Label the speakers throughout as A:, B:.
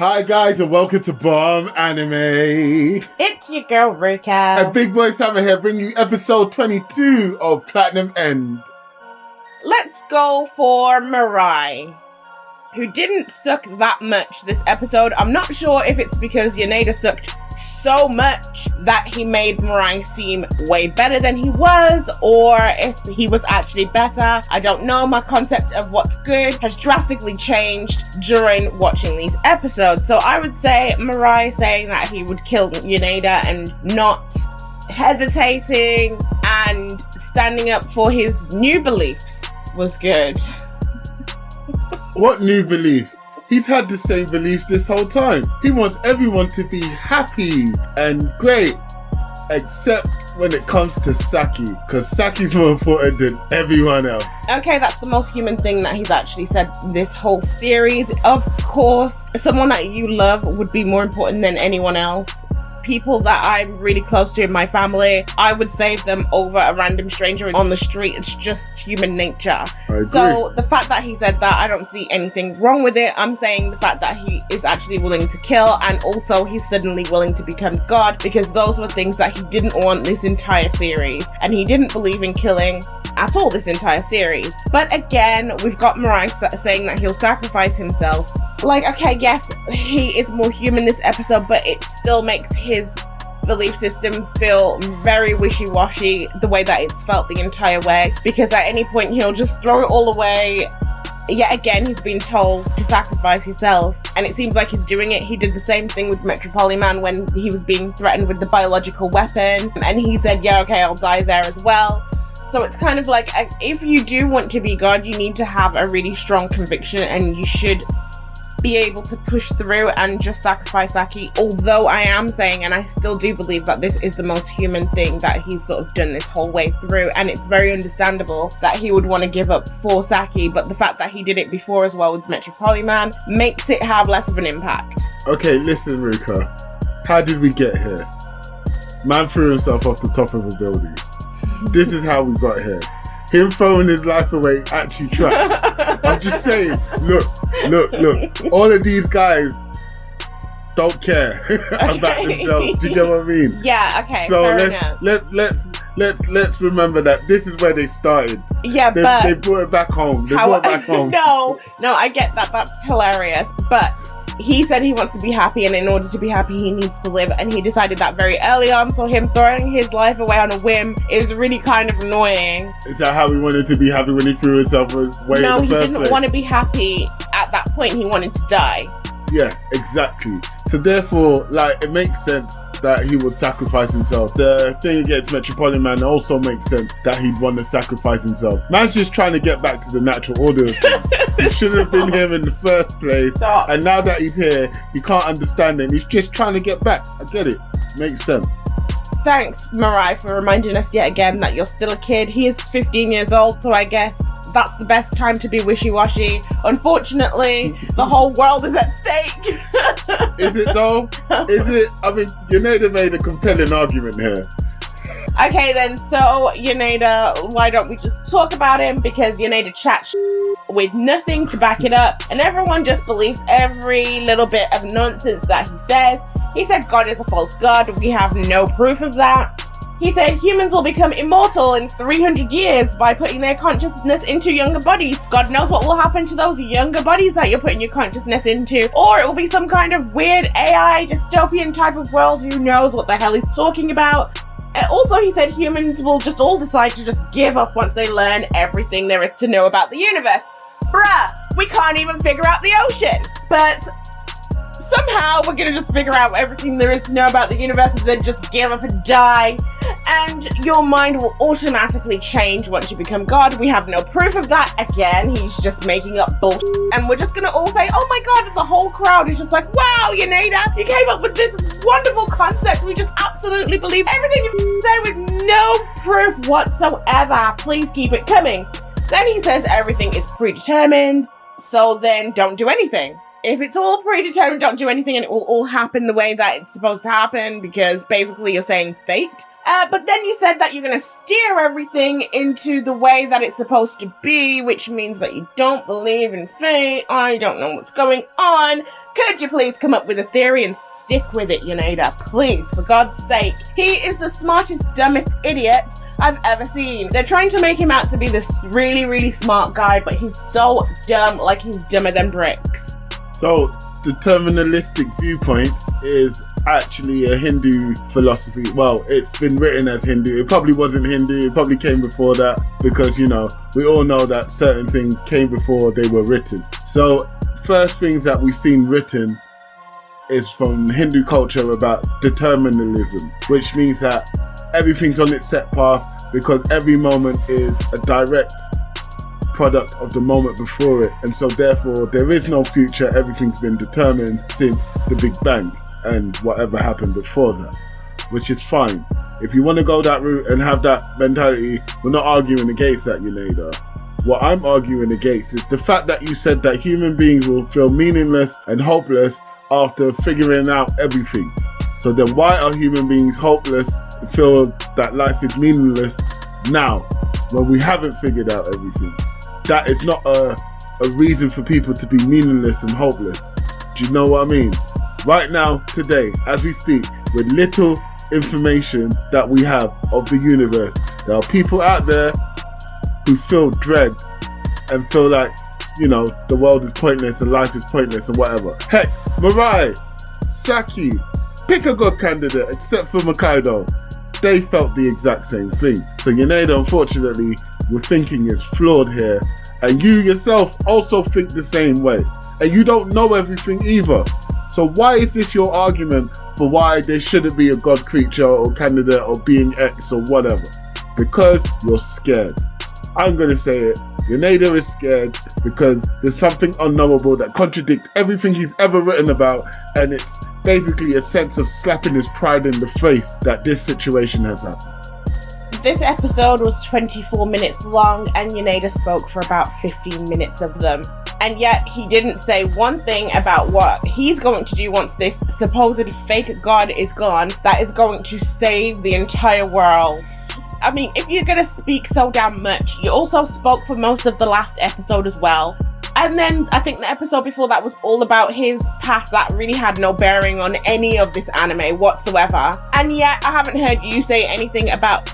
A: Hi guys and welcome to Bomb Anime.
B: It's your girl Ruka.
A: And Big Boy Summer here bringing you episode 22 of Platinum End.
B: Let's go for Mirai, who didn't suck that much this episode. I'm not sure if it's because Yoneda sucked so much that he made Mirai seem way better than he was, or if he was actually better. I don't know. My concept of what's good has drastically changed during watching these episodes. So I would say Mirai saying that he would kill Yoneda and not hesitating and standing up for his new beliefs was good.
A: What new beliefs? He's had the same beliefs this whole time. He wants everyone to be happy and great, except when it comes to Saki, because Saki's more important than everyone else.
B: Okay, that's the most human thing that he's actually said this whole series. Of course, someone that you love would be more important than anyone else. People that I'm really close to in my family, I would save them over a random stranger on the street. It's just human nature.
A: I agree.
B: So the fact that he said that, I don't see anything wrong with it. I'm saying the fact that he is actually willing to kill, and also he's suddenly willing to become God, because those were things that he didn't want this entire series, and he didn't believe in killing at all this entire series. But again, we've got Mirai saying that he'll sacrifice himself. Like, okay, yes, he is more human this episode, but it still makes his belief system feel very wishy-washy the way that it's felt the entire way, because at any point he'll just throw it all away. Yet again, he's been told to sacrifice himself, and it seems like he's doing it. He did the same thing with Metropoliman when he was being threatened with the biological weapon, and he said, yeah, okay, I'll die there as well. So it's kind of like, if you do want to be God, you need to have a really strong conviction, and you should be able to push through and just sacrifice Saki. Although I am saying, and I still do believe, that this is the most human thing that he's sort of done this whole way through, and it's very understandable that he would want to give up for Saki, but the fact that he did it before as well with Metropoliman makes it have less of an impact.
A: Okay, listen, Ruka. How did we get here? Man threw himself off the top of a building. This is how we got here. Him throwing his life away actually tracks. I'm just saying, look. All of these guys don't care about themselves. Do you get what I mean?
B: Yeah, okay,
A: so
B: fair
A: let's remember that this is where they started.
B: Yeah,
A: but they brought it back home.
B: No, I get that. That's hilarious. But he said he wants to be happy, and in order to be happy, he needs to live, and he decided that very early on. So him throwing his life away on a whim is really kind of annoying.
A: Is that how he wanted to be happy when he threw himself away in the first place?
B: No, he didn't want to be happy at that point. He wanted to die.
A: Yeah, exactly. So therefore, like, it makes sense that he would sacrifice himself. The thing against Metropoliman also makes sense that he'd want to sacrifice himself. Man's just trying to get back to the natural order of things. He shouldn't have been here in the first place.
B: Stop.
A: And now that he's here, he can't understand it. He's just trying to get back. I get it. Makes sense.
B: Thanks, Mirai, for reminding us yet again that you're still a kid. He is 15 years old, so I guess that's the best time to be wishy-washy. Unfortunately, the whole world is at stake.
A: Is it though? Is it? I mean, Yoneda made a compelling argument here.
B: Okay then, so Yoneda, why don't we just talk about him? Because Yoneda chats with nothing to back it up, and everyone just believes every little bit of nonsense that he says. He said God is a false god. We have no proof of that. He said humans will become immortal in 300 years by putting their consciousness into younger bodies. God knows what will happen to those younger bodies that you're putting your consciousness into. Or it will be some kind of weird AI dystopian type of world. Who knows what the hell he's talking about. Also, he said humans will just all decide to just give up once they learn everything there is to know about the universe. Bruh, we can't even figure out the ocean. But somehow we're gonna just figure out everything there is to know about the universe and then just give up and die. And your mind will automatically change once you become God. We have no proof of that. Again, he's just making up bullshit. And we're just gonna all say, oh my god, the whole crowd is just like, wow, Yoneda, you came up with this wonderful concept. We just absolutely believe everything you say with no proof whatsoever. Please keep it coming. Then he says everything is predetermined, so then don't do anything. If it's all predetermined, don't do anything, and it will all happen the way that it's supposed to happen, because basically you're saying fate But then you said that you're going to steer everything into the way that it's supposed to be, which means that you don't believe in fate. I don't know what's going on. Could you please come up with a theory and stick with it, Yoneda? Please, for God's sake. He is the smartest, dumbest idiot I've ever seen. They're trying to make him out to be this really, really smart guy, but he's so dumb, like he's dumber than bricks.
A: So, deterministic viewpoints is actually a Hindu philosophy. Well, it's been written as Hindu. It probably wasn't Hindu. It probably came before that because, you know, we all know that certain things came before they were written. So, first things that we've seen written is from Hindu culture about determinism, which means that everything's on its set path because every moment is a direct product of the moment before it, and so therefore there is no future. Everything's been determined since the Big Bang and whatever happened before that, which is fine. If you want to go that route and have that mentality, we're not arguing against that, Yoneda. What I'm arguing against is the fact that you said that human beings will feel meaningless and hopeless after figuring out everything. So then why are human beings hopeless and feel that life is meaningless now when we haven't figured out everything? That is not a reason for people to be meaningless and hopeless. Do you know what I mean? Right now, today, as we speak, with little information that we have of the universe, there are people out there who feel dread and feel like, you know, the world is pointless and life is pointless and whatever. Heck, Mirai, Saki, pick a good candidate except for Makaido. They felt the exact same thing. So Yoneda, unfortunately, your thinking is flawed here, and you yourself also think the same way, and you don't know everything either. So why is this your argument for why there shouldn't be a god creature or candidate or being X or whatever? Because you're scared. I'm gonna say it. Yoneda is scared because there's something unknowable that contradicts everything he's ever written about, and it's basically a sense of slapping his pride in the face that this situation has happened.
B: This episode was 24 minutes long and Yoneda spoke for about 15 minutes of them. And yet he didn't say one thing about what he's going to do once this supposed fake god is gone that is going to save the entire world. I mean, if you're going to speak so damn much, you also spoke for most of the last episode as well. And then I think the episode before that was all about his past that really had no bearing on any of this anime whatsoever. And yet I haven't heard you say anything about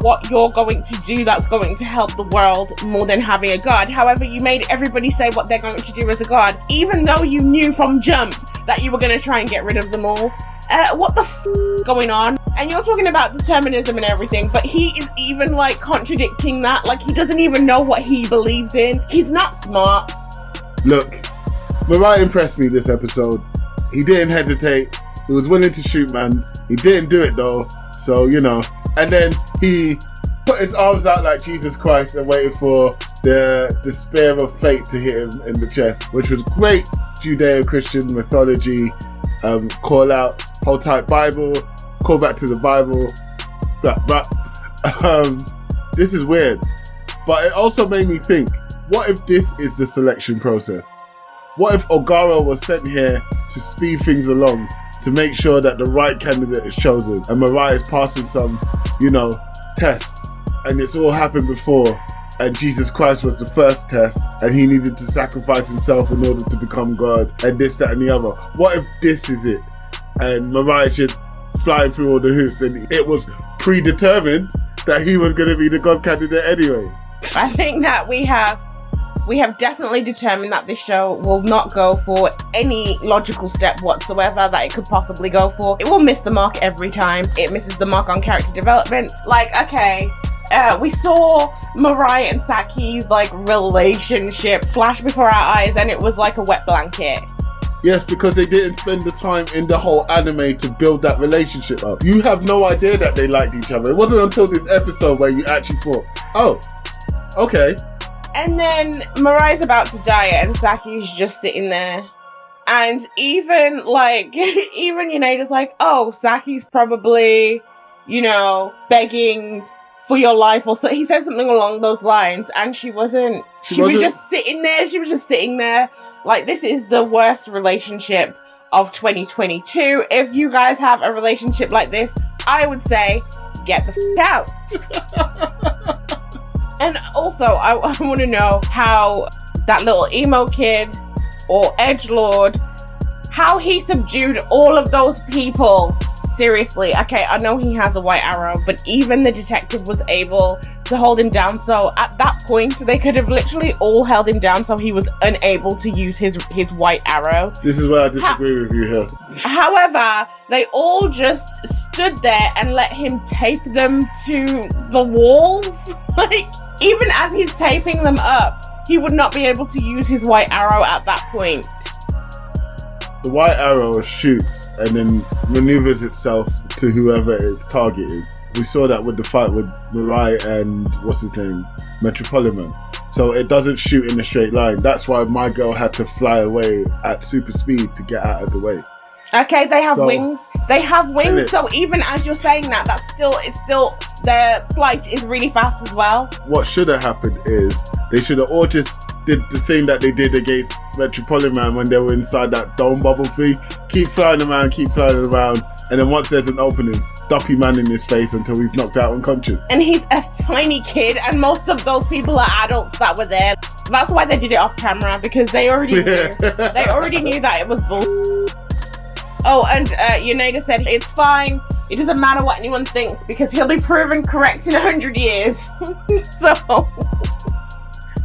B: what you're going to do that's going to help the world more than having a god. However, you made everybody say what they're going to do as a god, even though you knew from jump that you were going to try and get rid of them all. What the f*** going on? And you're talking about determinism and everything, but he is even like contradicting that. Like, he doesn't even know what he believes in. He's not smart.
A: Look, Mirai impressed me this episode. He didn't hesitate. He was willing to shoot mans. He didn't do it though, so you know. And then he put his arms out like Jesus Christ and waited for the despair of fate to hit him in the chest, which was great Judeo-Christian mythology. Call out, hold tight Bible, call back to the Bible. This is weird. But it also made me think, what if this is the selection process? What if Ogara was sent here to speed things along, to make sure that the right candidate is chosen, and Mirai is passing some, you know, tests, and it's all happened before, and Jesus Christ was the first test, and he needed to sacrifice himself in order to become God, and this, that, and the other. What if this is it, and Mirai is just flying through all the hoops, and it was predetermined that he was going to be the God candidate anyway?
B: I think that we have definitely determined that this show will not go for any logical step whatsoever that it could possibly go for. It will miss the mark every time. It misses the mark on character development. Like, okay, we saw Mirai and Saki's like relationship flash before our eyes, and it was like a wet blanket.
A: Yes, because they didn't spend the time in the whole anime to build that relationship up. You have no idea that they liked each other. It wasn't until this episode where you actually thought, oh, okay.
B: And then Mirai's about to die and Saki's just sitting there. And even Yoneda's like, oh, Saki's probably, you know, begging for your life or so. He said something along those lines, and she wasn't. She was just sitting there. She was just sitting there. Like, this is the worst relationship of 2022. If you guys have a relationship like this, I would say, get the out. And also, I want to know how that little emo kid or edgelord, how he subdued all of those people. Seriously, okay, I know he has a white arrow, but even the detective was able to hold him down. So at that point, they could have literally all held him down so he was unable to use his white arrow.
A: This is where I disagree with you here.
B: However, they all just stood there and let him tape them to the walls. Like, even as he's taping them up, he would not be able to use his white arrow at that point.
A: The white arrow shoots and then maneuvers itself to whoever its target is. We saw that with the fight with Mirai and what's his name, Metropolitan. So it doesn't shoot in a straight line. That's why my girl had to fly away at super speed to get out of the way.
B: Okay, they have wings. They have wings. So even as you're saying that, it's still their flight is really fast as well. What
A: should have happened is they should have all just did the thing that they did against Metropolitan when they were inside that dome bubble thing. Keep flying around, and then once there's an opening, duppy man in his face until he's knocked out unconscious.
B: And he's a tiny kid, and most of those people are adults that were there. That's why they did it off camera, because they already knew. They already knew that it was bull. Oh, and Yoneda said it's fine. It doesn't matter what anyone thinks because he'll be proven correct in 100 years. So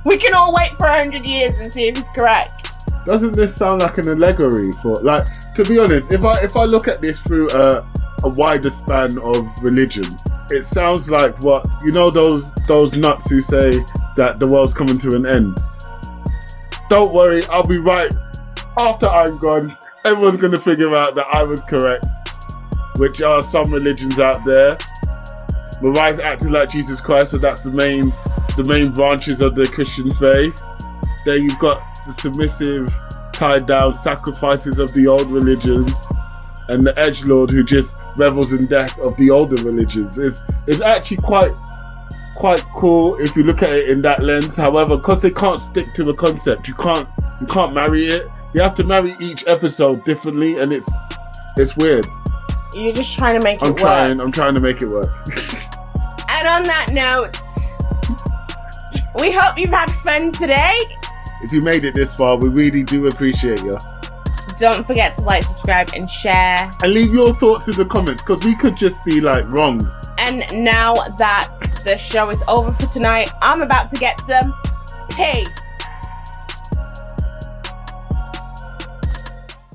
B: we can all wait for 100 years and see if he's correct.
A: Doesn't this sound like an allegory for, like, to be honest, if I look at this through a wider span of religion, it sounds like what, you know, those nuts who say that the world's coming to an end. Don't worry, I'll be right after I'm gone. Everyone's going to figure out that I was correct, which are some religions out there. Mirai's acting like Jesus Christ, so that's the main branches of the Christian faith. Then you've got the submissive, tied down sacrifices of the old religions, and the edgelord who just revels in death of the older religions. It's actually quite cool if you look at it in that lens. However, because they can't stick to a concept, you can't marry it. You have to marry each episode differently, and it's weird.
B: You're just trying to make it work.
A: I'm trying to make it work.
B: And on that note, we hope you've had fun today.
A: If you made it this far, we really do appreciate you.
B: Don't forget to like, subscribe, and share.
A: And leave your thoughts in the comments, because we could just be like wrong.
B: And now that the show is over for tonight, I'm about to get some peace.